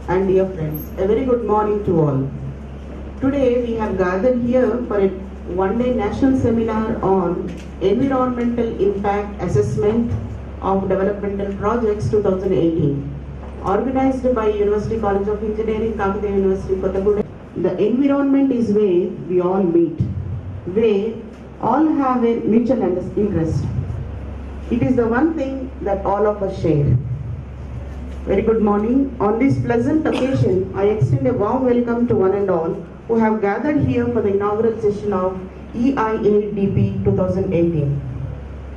and dear friends, a very good morning to all. Today we have gathered here for a one-day national seminar on Environmental Impact Assessment of Developmental Projects 2018, organized by University College of Engineering, Kakatiya University, Kottagudem. The environment is where we all meet, where all have a mutual interest. It is the one thing that all of us share. Very good morning. On this pleasant occasion, I extend a warm welcome to one and all who have gathered here for the inaugural session of EIADP 2018.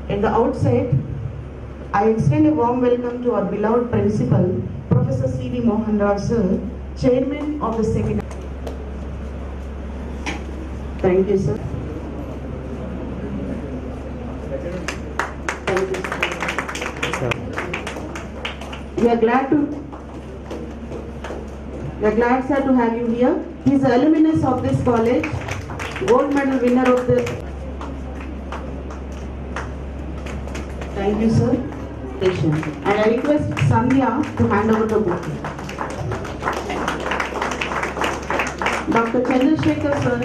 At the outset, I extend a warm welcome to our beloved principal, Professor C.D. Mohan Rao sir, Chairman of the second. Thank you, sir. Thank you, sir. We are glad, sir, to have you here. He is an alumnus of this college, gold medal winner of the. Thank you, sir. And I request Sandhya to hand over the book. Dr. Chandrasekhar, sir,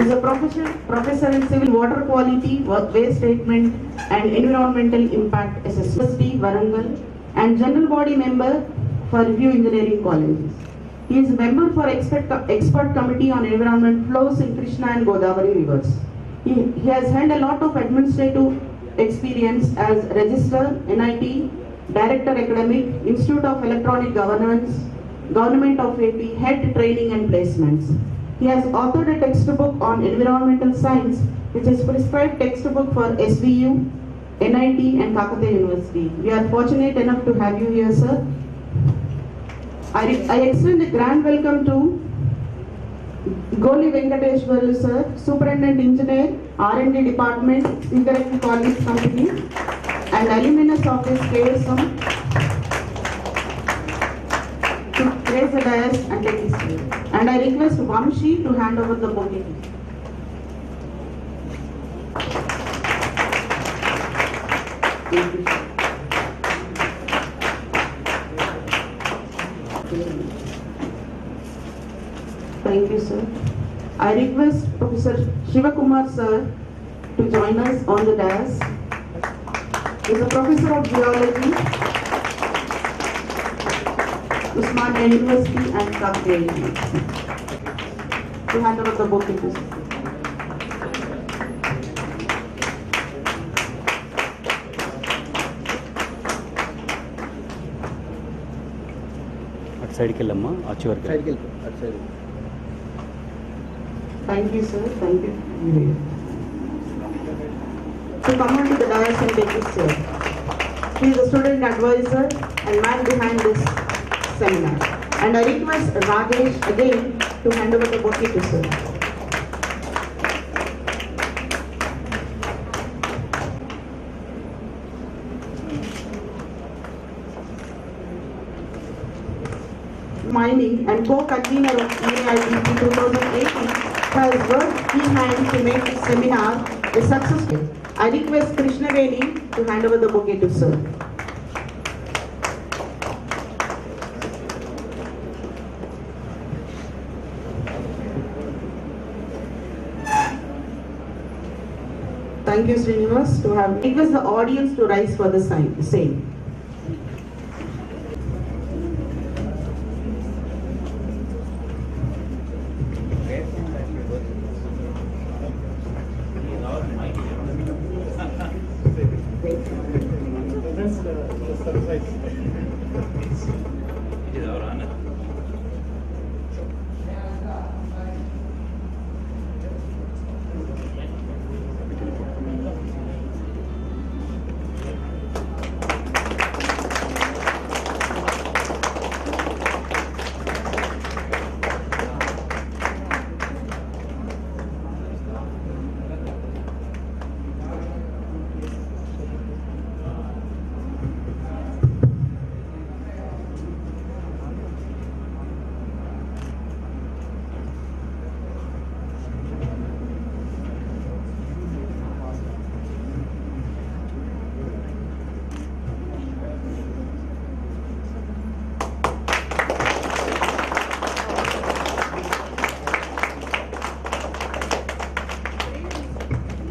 is a professor in civil water quality, waste treatment and environmental impact assessment, Warangal, and general body member for few engineering colleges. He is a member for expert committee on environment flows in Krishna and Godavari rivers. He has had a lot of administrative experience as Registrar, NIT, Director Academic, Institute of Electronic Governance, Government of AP, Head Training and Placements. He has authored a textbook on environmental science, which is prescribed textbook for SVU, NIT and Kakatiya University. We are fortunate enough to have you here, sir. I extend a grand welcome to Goli Venkateshwaru, sir, Superintendent Engineer, R&D Department, Indirectly College Company, and alumnus of this KSM, to raise the dais and take his seat. And I request Vamshi to hand over the bouquet. Thank you, sir. I request Professor Shivakumar, sir, to join us on the dais. He is a professor of geology, Usmania University and Kakatiya University. To hand over the book to sir. Side ke lamma, achi varke. Side ke side. Thank you, sir. Thank you. To come on to the dais and take his chair. He is a student advisor and man behind this seminar. And I request Rajesh again to hand over the bouquet to sir. Mining and co-convener of EIDP 2018 has worked key-hand to make this seminar a success. I request Krishnaveni to hand over the bouquet to sir. Thank you, Srinivas, to have request the audience to rise for the same.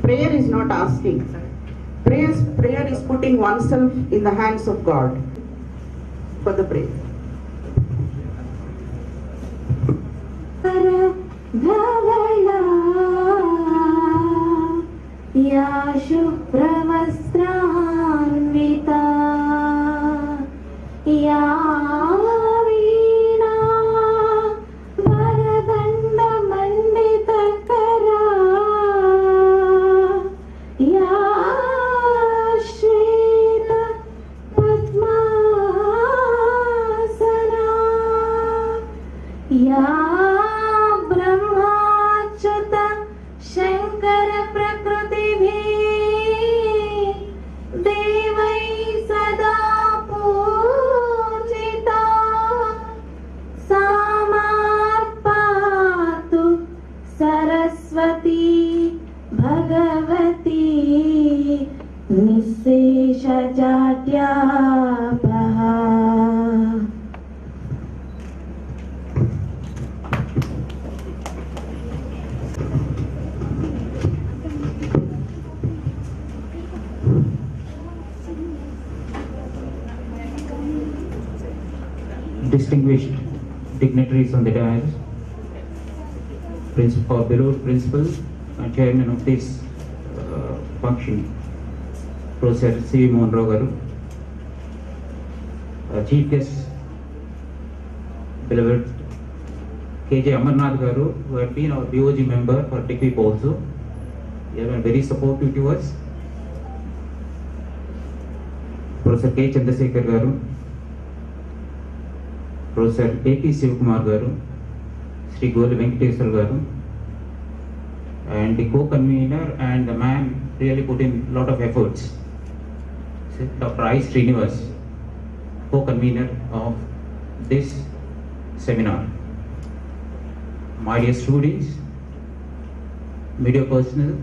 Prayer is not asking. Prayer is putting oneself in the hands of God for the prayer. या शुभ्रवस्त्रान्विता या वीणा वरदण्डमण्डितकरा या श्वेत पद्मासना या ब्रह्माच्युत शंकर प्रकृतिभिः देवै सदा पूजिता सा मार्पातु Saraswati Bhagwati निःशेषजाड्यापहा. Distinguished dignitaries on the dais, our beloved principal and chairman of this function, Professor C. Mohan Rao garu, chief guest, beloved K.J. Amarnath garu, who had been our BOG member for TICWIP also. He has been very supportive to us. Professor K. Chandrasekhar garu, Professor A.P. Sivakumar garu, Sri Goli Venkateswar garu, and the co-convener and the man really put in a lot of efforts, Dr. I. Srinivas, co-convener of this seminar. My dear students, media personnel,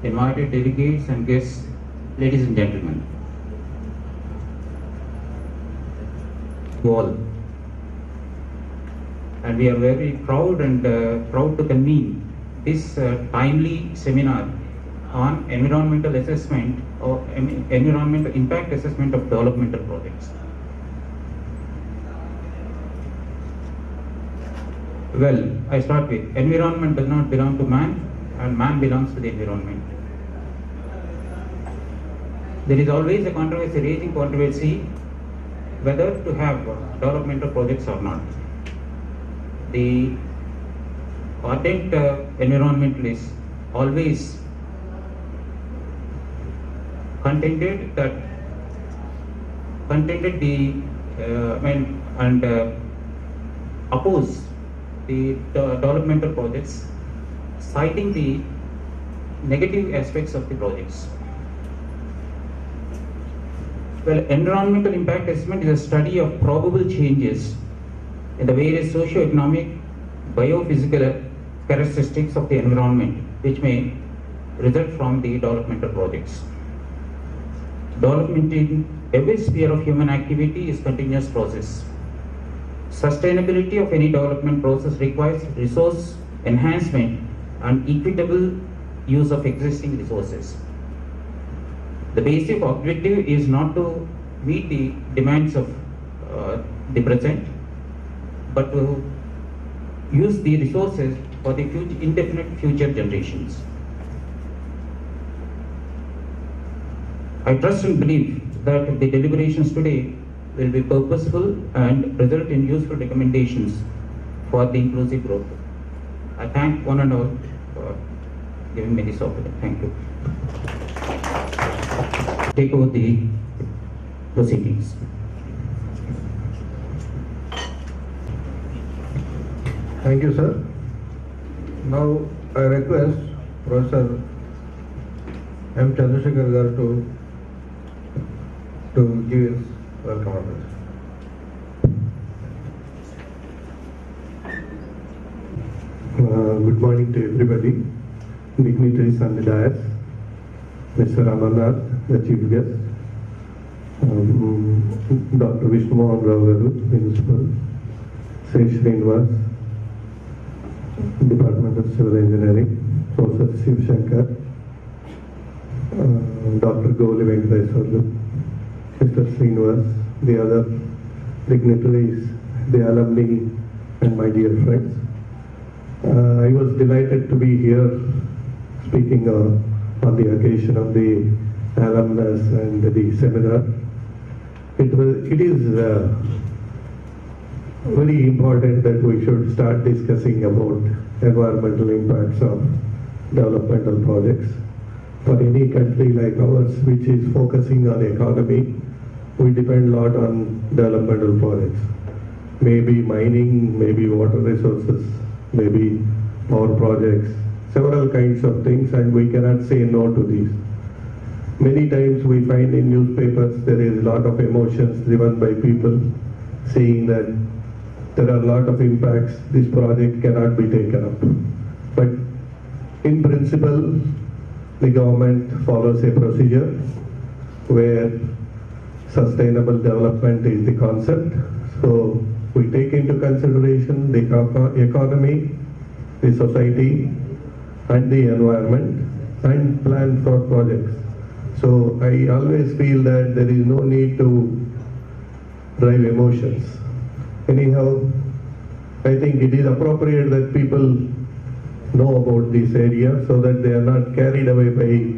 invited delegates and guests, ladies and gentlemen, all. And we are very proud to convene this timely seminar on environmental assessment or environmental impact assessment of developmental projects. Well, I start with environment does not belong to man and man belongs to the environment. There is always a controversy, raging controversy, whether to have developmental projects or not. The ardent environmentalists always contended oppose the developmental projects, citing the negative aspects of the projects. Well, environmental impact assessment is a study of probable changes in the various socio-economic, biophysical characteristics of the environment which may result from the developmental projects. Development in every sphere of human activity is a continuous process. Sustainability of any development process requires resource enhancement and equitable use of existing resources. The basic objective is not to meet the demands of the present, but to use the resources for the indefinite future generations. I trust and believe that the deliberations today will be purposeful and result in useful recommendations for the inclusive growth. I thank one and all for giving me this opportunity. Thank you. Take over the proceedings. Thank you, sir. Now I request Professor M. Chandrasekhar garu to give his welcome address. Good morning to everybody, dignitaries on the dais, Mr. Amarnath, the chief guest, Dr. Vishnu Mohan Rao garu, principal, Sri Srinivas, Department of Civil Engineering, Professor Shiv Shankar, Dr. Goli Venkateswarlu, Mr. Srinivas, the other dignitaries, the alumni, and my dear friends. I was delighted to be here speaking on the occasion of the alumnus and the seminar. It is very important that we should start discussing about environmental impacts of developmental projects. For any country like ours, which is focusing on economy, we depend a lot on developmental projects. Maybe mining, maybe water resources, maybe power projects, several kinds of things, and we cannot say no to these. Many times we find in newspapers there is a lot of emotions driven by people saying that there are a lot of impacts, this project cannot be taken up. But in principle, the government follows a procedure where sustainable development is the concept. So we take into consideration the economy, the society, and the environment, and plan for projects. So I always feel that there is no need to drive emotions. Anyhow, I think it is appropriate that people know about this area so that they are not carried away by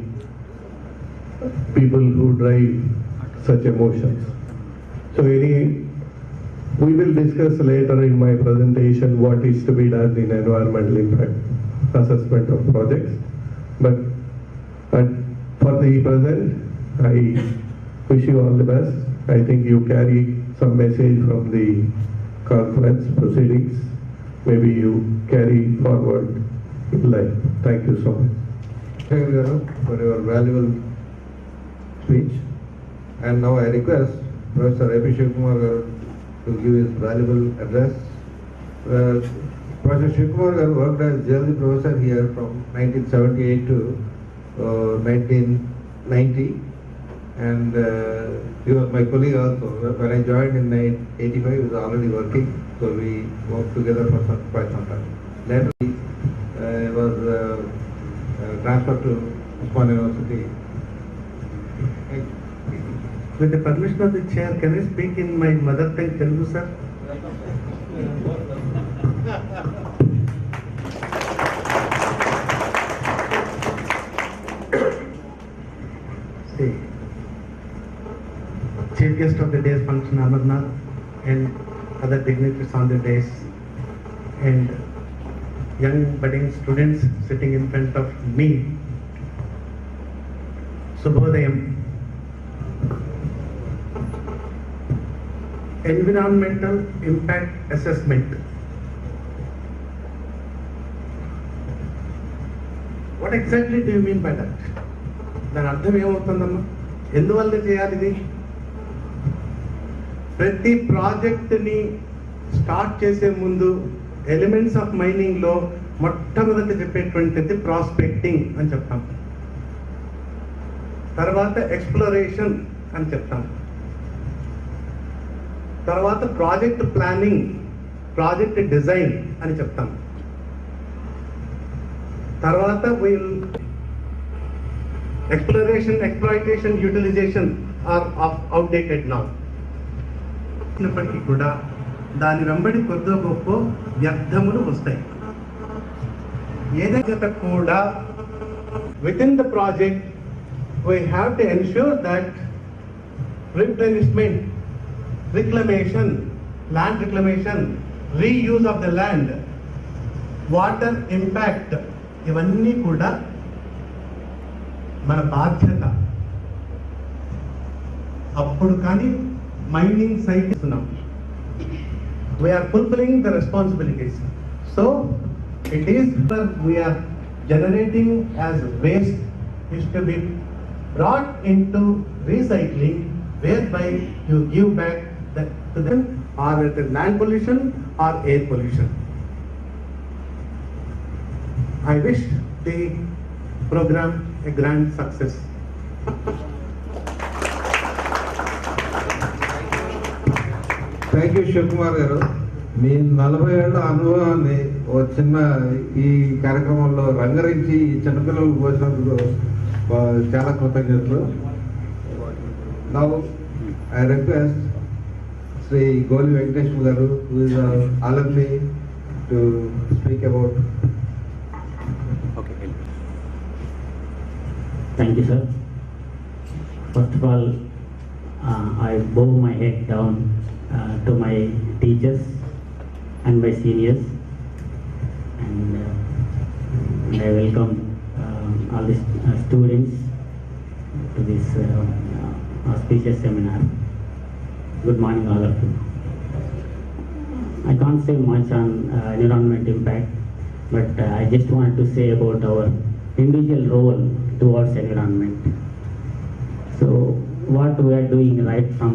people who drive such emotions. So we will discuss later in my presentation what is to be done in environmental impact assessment of projects. But for the present, I wish you all the best. I think you carry some message from the conference proceedings. Maybe you carry forward in life. Thank you so much. Thank you for your valuable speech. And now I request Professor UCE-KU to give his valuable address. Professor UCE-KU worked as geology professor here from 1978 to 1990, and he was my colleague also. When I joined in 1985, he was already working, so we worked together for quite some time. Later, he was transferred to Osman University. With the permission of the chair, can I speak in my mother tongue, Telugu, sir? See, chief guest of the day's function, Amarnath, and other dignitaries on the days, and young budding students sitting in front of me. Subhodayam. Environmental impact assessment. What exactly do you mean by that? దాని అర్థం ఏమవుతుందమ్మా? ఎందువల్ల చేయాలి ఇది? ప్రతి ప్రాజెక్ట్ని start చేసే ముందు elements of మైనింగ్లో మొట్టమొదటి చెప్పేటువంటిది ప్రాస్పెక్టింగ్ అని చెప్తాం, తర్వాత ఎక్స్ప్లోరేషన్ అని చెప్తాం, తర్వాత ప్రాజెక్ట్ ప్లానింగ్, ప్రాజెక్ట్ డిజైన్ అని చెప్తాం, తర్వాత exploration, exploitation, utilisation are outdated now. ఇప్పటికీ కూడా దాని వెంబడి కొద్దో గొప్ప వ్యర్థములు వస్తాయి. ఏదైతే కూడా with in the project we have to ensure that replenishment, reclamation, land reclamation, reuse of the land, water impact, ఇవన్నీ కూడా మన బాధ్యత. అప్పుడు కానీ మైనింగ్ సైట్ ఇస్తున్నాం. We are fulfilling the responsibilities. So it is that we are generating as waste is to be brought into recycling, whereby you give back to them, or with land pollution or air pollution. I wish the program a grand success. Thank you, Shiv Kumar garu. మీ 40 ఏళ్ల అనుభవాన్ని ఓ చిన్న ఈ కార్యక్రమంలో రంగరించి ఈ చిన్నపిల్లలకు పోసినందుకు చాలా కృతజ్ఞతలు. నౌ ఐ రిక్వెస్ట్ శ్రీ గోలి వెంకటేశ్వర గారు, who is an alumni, to speak about. Okay. Thank you, sir. First of all, I bow my head down to my teachers and my seniors, and I welcome all the students to this auspicious seminar. Good morning, all of you. I can't say much on environment impact, but I just want to say about our individual role towards environment. So what we are doing right from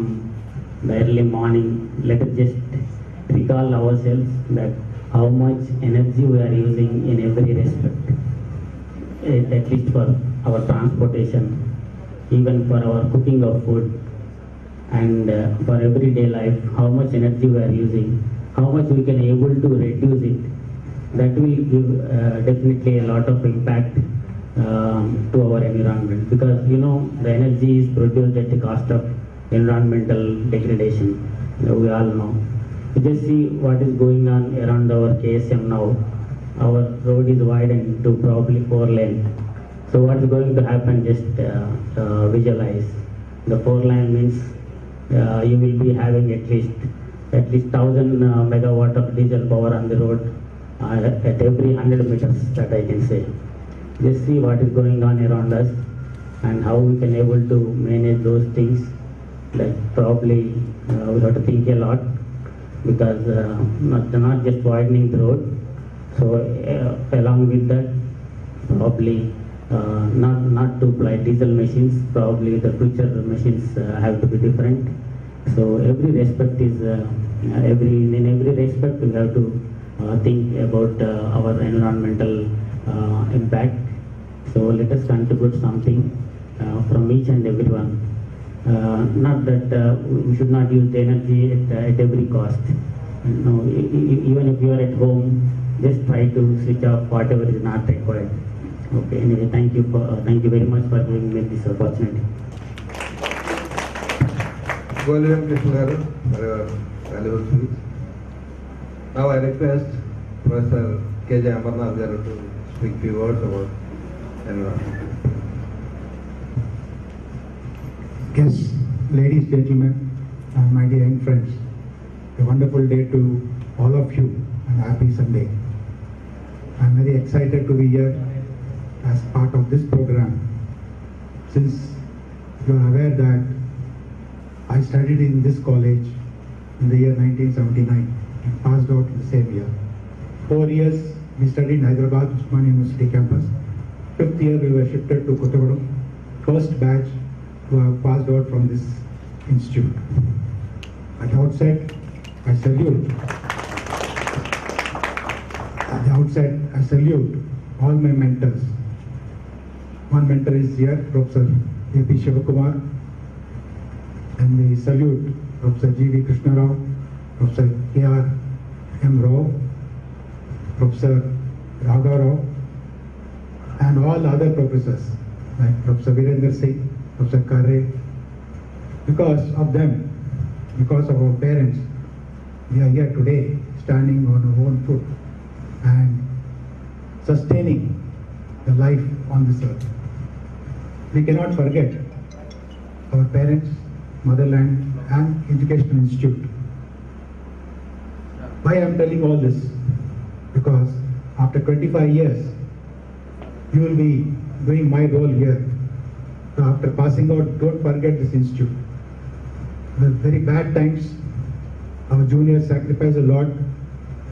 the early morning, let us just recall ourselves that how much energy we are using in every respect, at least for our transportation, even for our cooking of food, and for everyday life, how much energy we are using, how much we can able to reduce it. That will give definitely a lot of impact to our environment, because you know the energy is produced at the cost of environmental degradation. We all know. You just see what is going on around our KSM now. Our road is widened to probably 4 lane. So what is going to happen? Just visualize. The 4 lane means you will be having at least 1000 megawatt of diesel power on the road at every 100 meters, that I can say. Just see what is going on around us and how we can able to manage those things. That probably we have to think a lot, because not just widening the road. So along with that, probably not to apply diesel machines. Probably the future machines have to be different. So every respect is in every respect we have to think about our environmental impact. So let us contribute something from each and everyone. Not that we should not use the energy at every cost. No, even if you are at home, just try to switch off whatever is not required. Okay. Anyway, thank you very much for giving me this opportunity. Goli Venkateshwar garu, very valuable speech. Now I request Professor K.J. Amarnath garu to speak few words about environment. Yes, ladies, gentlemen, and my dear young friends, a wonderful day to all of you and happy Sunday. I am very excited to be here as part of this program, since you are aware that I studied in this college in the year 1979 and passed out in the same year. 4 years we studied in Hyderabad Usman University campus. 5th year we were shifted to Kottagudem. First batch who have passed out from this institute. At the outset, I salute all my mentors. One mentor is here, Professor A.P. Shivakumar, and we salute Professor G.V. Krishna Rao, Professor K.R. M. Rao, Professor Raghav Rao, and all other professors like Professor Virendra Singh, Professor Kare. Because of them, because of our parents, we are here today standing on our own foot and sustaining the life on this earth. We cannot forget our parents, motherland and educational institute. Why I am telling all this? Because after 25 years, you will be doing my role here. So after passing out, don't forget this institute. The very bad times, our juniors sacrificed a lot,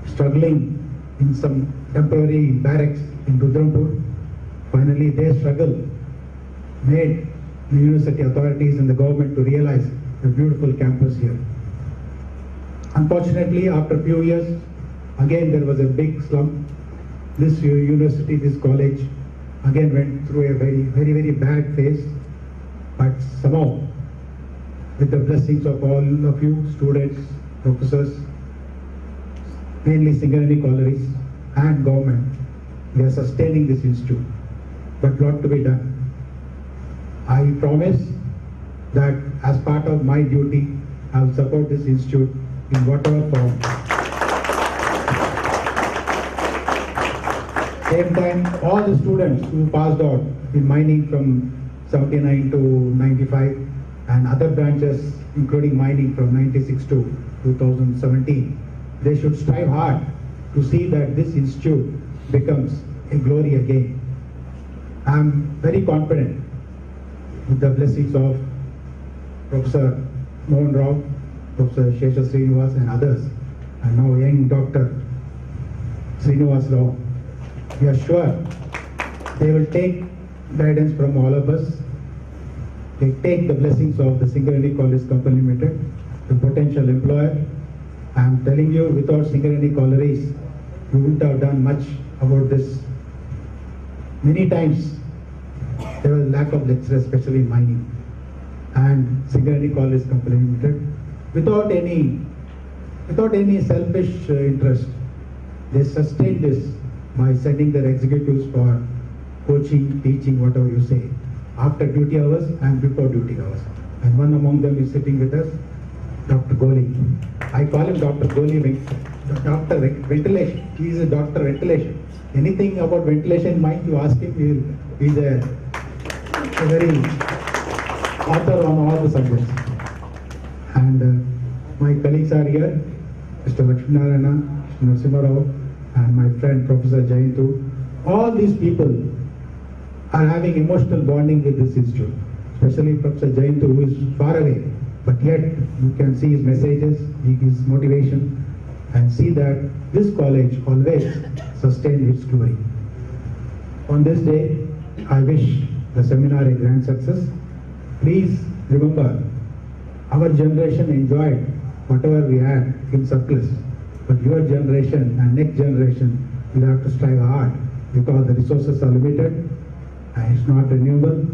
struggling in some temporary barracks in Rudrampur. Finally, their struggle made the university authorities and the government to realize the beautiful campus here. Unfortunately, after a few years, again there was a big slump. This university, this college, again went through a very bad phase. But somehow, with the blessings of all of you, students, professors, mainly Singareni collieries and government, we are sustaining this institute. But lot to be done. I promise that as part of my duty, I will support this institute in whatever form. Same time, all the students who passed out in mining from 79 to 95 and other branches including mining from 96 to 2017, they should strive hard to see that this institute becomes a glory again. I am very confident with the blessings of Professor Mohan Rao, Professor Shesha Srinivas and others, and now young Dr. Srinivas Rao. We are sure they will take guidance from all of us. They take the blessings of the Singareni College Company Limited, the potential employer. I am telling you, without Singareni Collieries, we wouldn't have done much about this. Many times there was lack of lecturers, especially in mining, and Singareni College Company Limited, without any selfish interest, they sustained this by sending their executives for coaching, teaching, whatever you say, after duty hours and before duty hours. And one among them is sitting with us, Dr. Goli. I call him Dr. Goli, Dr. Ventilation. He is a Dr. Ventilation. Anything about ventilation mind, you ask him, he's a very author on all the subjects. And my colleagues are here, Mr. Lakshminarayana, Mr. Narasimha Rao, and my friend Professor Jayantu. All these people are having emotional bonding with this institute, especially Professor Jayantu, who is far away, but yet you can see his messages, his motivation, and see that this college always sustains its glory. On this day, I wish the seminar a grand success. Please remember, our generation enjoyed whatever we had in surplus, but your generation and next generation will have to strive hard because the resources are limited and it's not renewable,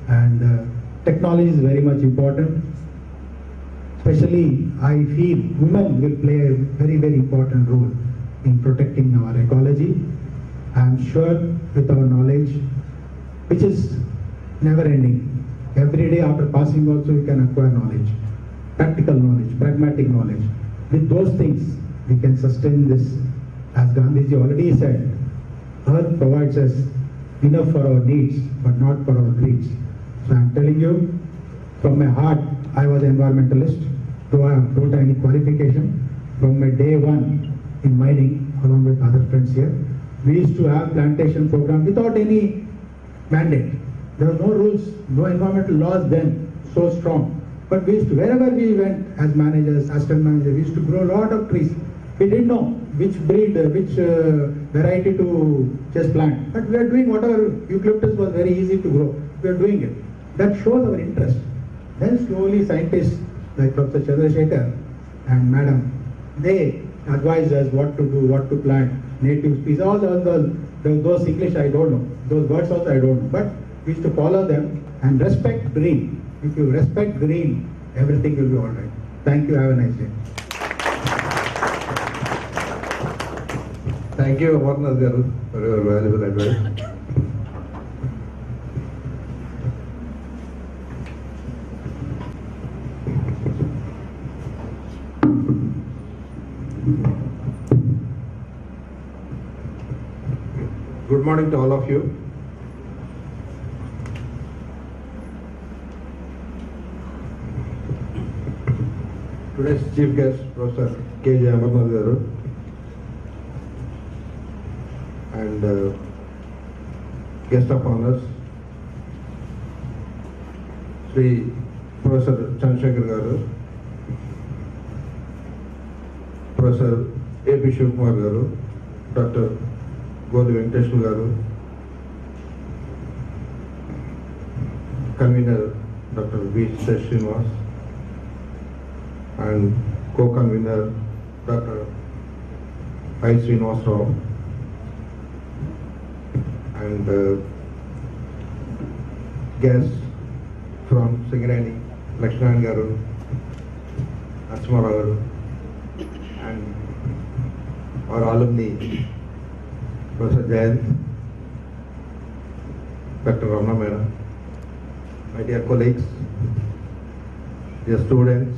and technology is very much important. Especially, I feel women will play a very, very important role in protecting our ecology. I am sure with our knowledge, which is never ending. Every day after passing also you can acquire knowledge, practical knowledge, pragmatic knowledge. With those things, we can sustain this. As Gandhiji already said, Earth provides us enough for our needs, but not for our greeds. So I am telling you, from my heart, I was an environmentalist, though I don't have any qualification. From my day one in mining, along with other friends here, we used to have plantation program without any mandate. There were no rules, no environmental laws then so strong. But we used to, wherever we went as managers, assistant managers, we used to grow a lot of trees. We didn't know which breed, which variety to just plant. But we are doing whatever eucalyptus was very easy to grow. We are doing it. That shows our interest. Then slowly scientists like Professor Chandrasekhar and Madam, they advise us what to do, what to plant, native species, all those English I don't know. Those words also I don't know. But we used to follow them and respect green. If you respect green, everything will be all right. Thank you. Have a nice day. Thank you, Amarnath Garu, for your valuable advice. Good morning to all of you. Today's chief guest, Professor K.J. Amarnath Garu, and guest of honors, Sri Professor Chandrasekhar Garu, Professor A.P. Shivakumar Garu, Dr. Goli Venkateswar Garu, convener Dr. V. Srinivas, and co-convener Dr. I. Srinivas Rao, and guests from Singareni, Lakshminarayan Garu, Narasimha Rao Garu, and our alumni, Professor Jayant, Dr. Ramna Mera, my dear colleagues, dear students,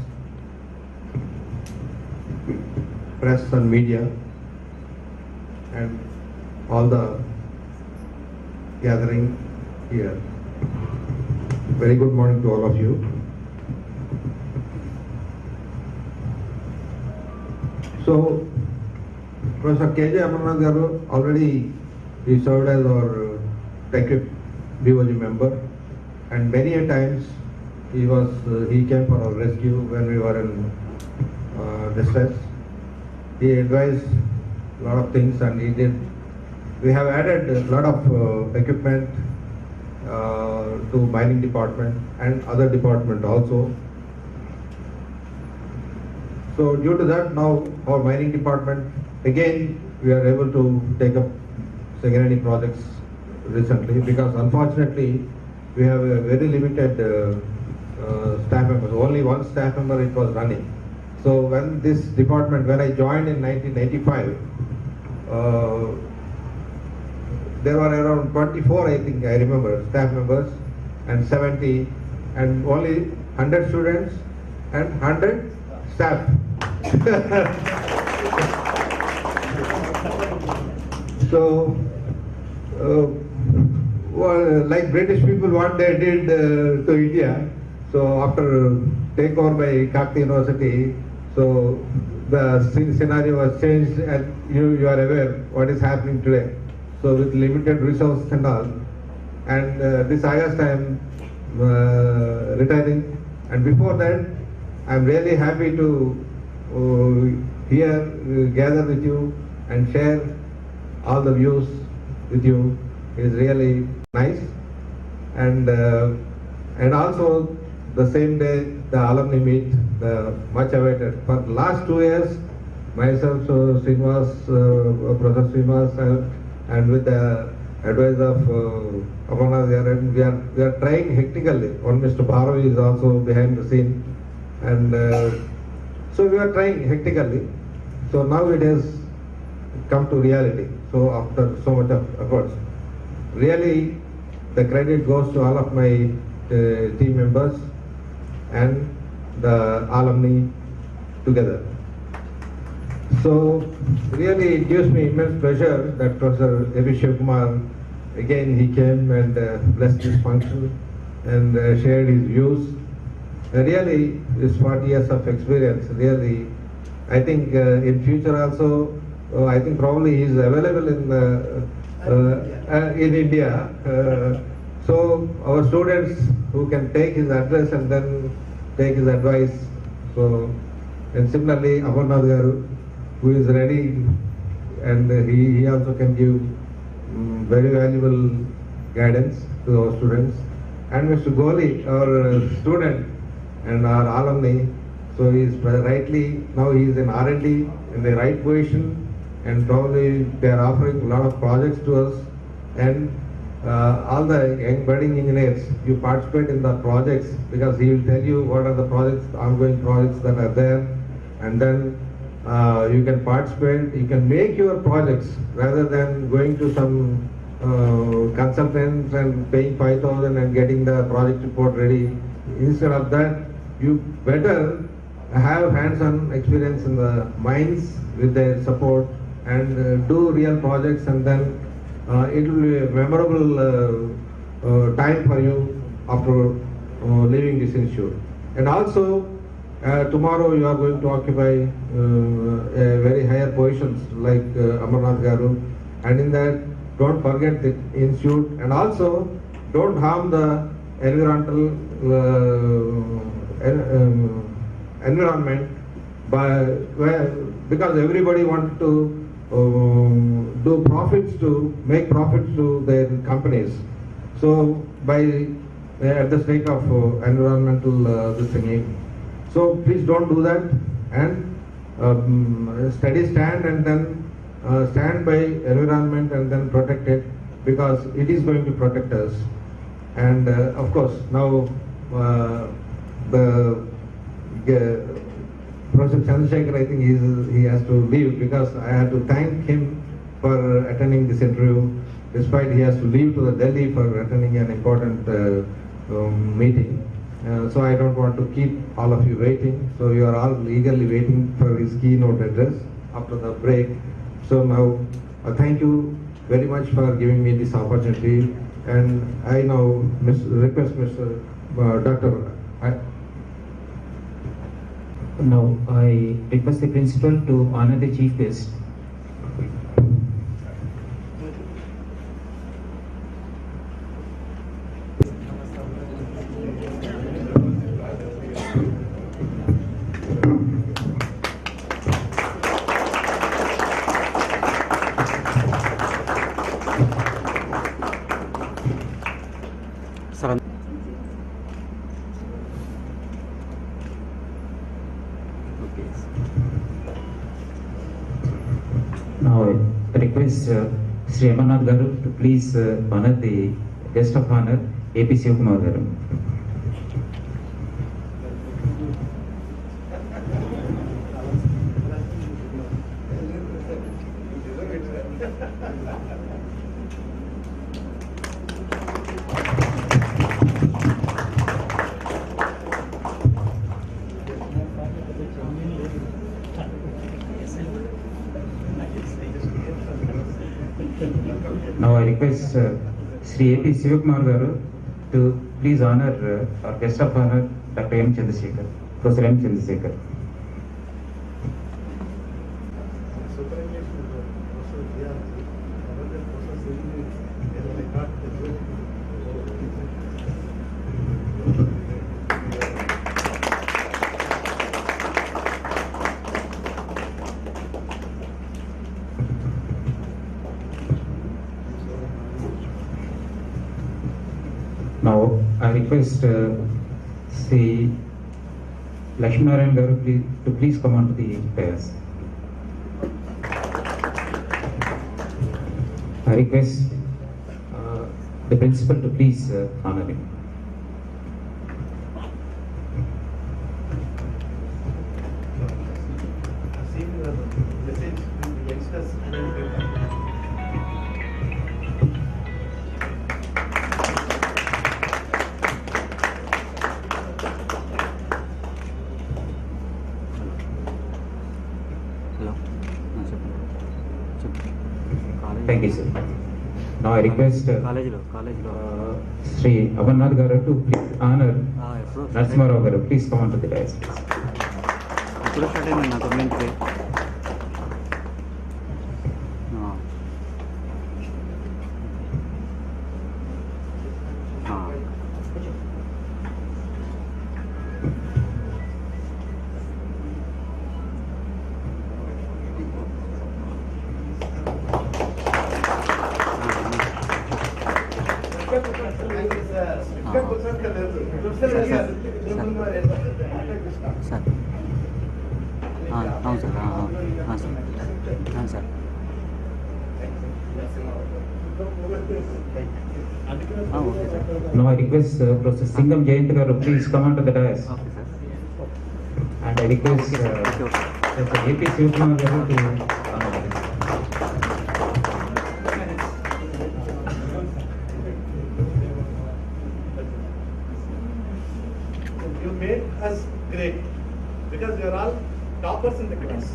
press and media, and all the gathering here. Very good morning to all of you. So, Professor K.J. Amarnath Garu already he served as our TechUp BOG member, and many a times he came for our rescue when we were in distress. He advised a lot of things, and he did. We have added a lot of equipment to mining department and other department also. So due to that, now our mining department, again, we are able to take up secondary projects recently, because unfortunately we have a very limited staff members. Only one staff member it was running. So when this department, when I joined in 1985, there were around 24, I think I remember, staff members, and 70, and only 100 students and 100 staff. So, well, like British people, what they did to India, so after takeover by Kakti University, so the scenario was changed, and you are aware what is happening today. So with limited resources and all, and this August I am retiring, and before that I am really happy to gather with you and share all the views with you. It is really nice, and also the same day the alumni meet, the much awaited. For the last 2 years, myself, Professor Srinivas, and with the advice of Amarnath, we are trying hectically. One Mr. Bharavi is also behind the scene, and so we are trying hectically. So now it has come to reality. So after so much of efforts, really the credit goes to all of my team members and the alumni together. So really it gives me immense pleasure that Professor A.B. Shivakumar, again he came and blessed this function and shared his views. Really, his 40 years of experience, really, I think in future also, I think probably he is available in India. So our students who can take his address and then take his advice. So, and similarly, Amarnath Garu, who is ready, and he also can give very valuable guidance to our students. And Mr. Goli, our student and our alumni, so he is rightly, now he is in R&D in the right position, and probably they are offering a lot of projects to us. And all the young budding engineers, you participate in the projects, because he will tell you what are the projects, ongoing projects that are there, and then you can participate, you can make your projects rather than going to some consultants and paying 5,000 and getting the project report ready. Instead of that, you better have hands-on experience in the mines with their support and do real projects, and then it will be a memorable time for you after leaving this institute. And also, tomorrow you are going to occupy a very higher positions like Amarnath Garu, and in that don't forget the institute, and also don't harm the environmental environment because everybody wants to do profits, to make profits to their companies. So by at the sake of environmental this thing. So please don't do that, and steady stand, and then stand by environment and then protect it, because it is going to protect us. And of course now the Professor Chandrasekhar, I think he has to leave because I had to thank him for attending this interview, despite he has to leave to the Delhi for attending an important meeting. So I don't want to keep all of you waiting. So you are all eagerly waiting for his keynote address after the break. So now, thank you very much for giving me this opportunity. And I now request Mr. Dr. Now I request the principal to honor the chief guest. Sir, Now I request Sri Amarnath Garu to please honor the guest of honor, AP Shivakumar Garu. Now I request Sri AP Shivakumar Garu to please honor our guest of honor, Dr. M. Chandrasekhar, Professor M. Chandrasekhar. Now I request Sri Lakshminarayan Garu to please come on to the dais. I request the principal to please honor him. hello. Thank you, sir. Now I request కాలేజీలో Sri Amarnath Garu to please honor ఎప్పుడు Narasimharao Garu. Please come on to the dais. ఎప్పుడు start అయింది నా 9కి sir అవును sir sir sir okay sir Now I request Professor Singham Jayant Garu, please come on to the dais. Okay sir And I request Professor AP Shivakumar Garu to honor him. You made us great because you are all toppers in the class.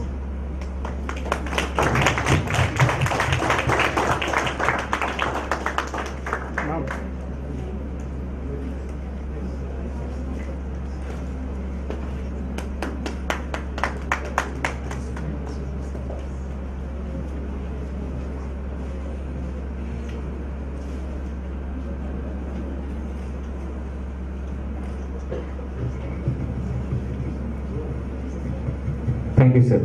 Thank you, sir.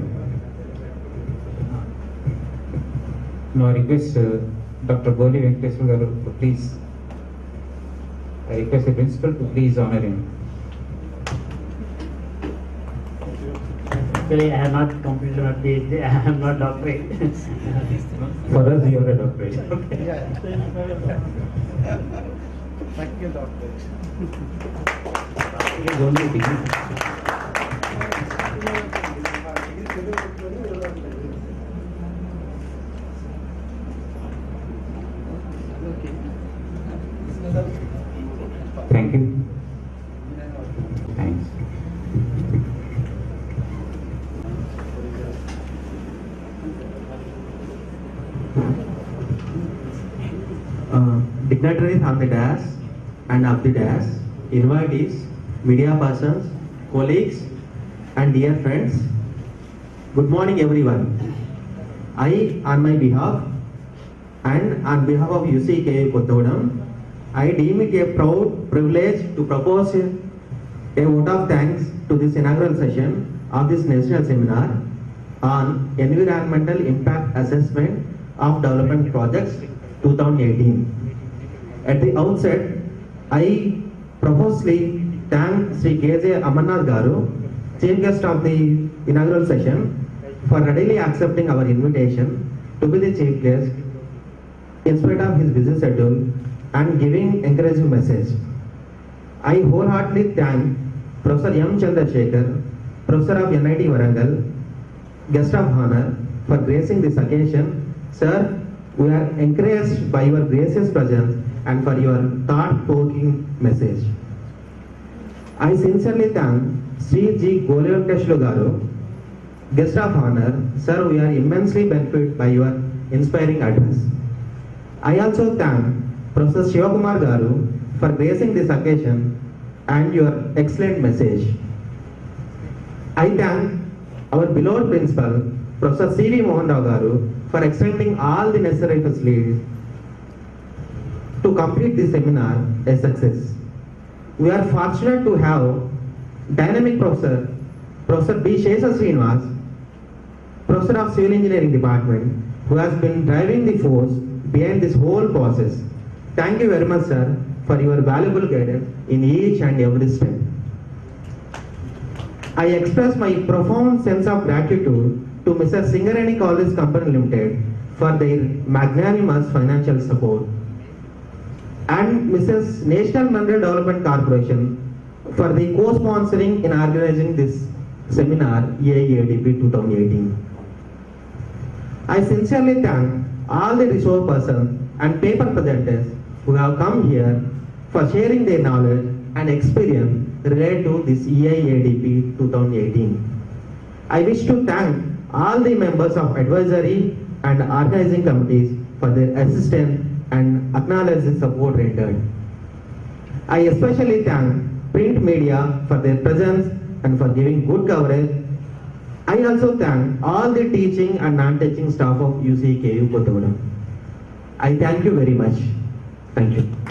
Now I request Dr. Goli Venkateswar Garu to please. I request the principal to please honor him. Actually, I have not completed my PhD. I am not doctorate. For us, you are a doctorate. Thank you, doctor. It is only a degree. and of the dais, invitees, media persons, colleagues, and dear friends. Good morning, everyone. I, on my behalf and on behalf of UCE-KU Kottagudem, I deem it a proud privilege to propose a vote of thanks to this inaugural session of this national seminar on Environmental Impact Assessment of Development Projects 2018. At the outset, I profusely thank Sri K.J. Amarnath Garu, Chief Guest of the inaugural session, for readily accepting our invitation to be the Chief Guest in spite of his busy schedule and giving encouraging message. I wholeheartedly thank Professor M. Chandrasekhar, Professor of NIT Warangal, Guest of Honor, for gracing this occasion. Sir, we are encouraged by your gracious presence and for your thought-provoking message. I sincerely thank Sri G. Venkateswaru Garu, Guest of Honor. Sir, we are immensely benefited by your inspiring address. I also thank Professor Shivakumar Garu for gracing this occasion and your excellent message. I thank our beloved principal, Professor C.V. Mohan Rao Garu, for extending all the necessary facilities to complete this seminar a success. We are fortunate to have dynamic Professor B. Shesha Srinivas, Professor of Civil Engineering Department, who has been driving the force behind this whole process. Thank you very much, sir, for your valuable guidance in each and every step. I express my profound sense of gratitude to Mr. Singareni College Company Limited for their magnanimous financial support, and Mrs. National Mineral Development Corporation for the co-sponsoring in organizing this seminar UCE-KU 2018. I sincerely thank all the resource persons and paper presenters who have come here for sharing their knowledge and experience related to this UCE-KU 2018. I wish to thank all the members of advisory and organizing committees for their assistance and acknowledge the support rendered. I especially thank print media for their presence and for giving good coverage. I also thank all the teaching and non-teaching staff of UCE-KU Kottagudem. I thank you very much. Thank you.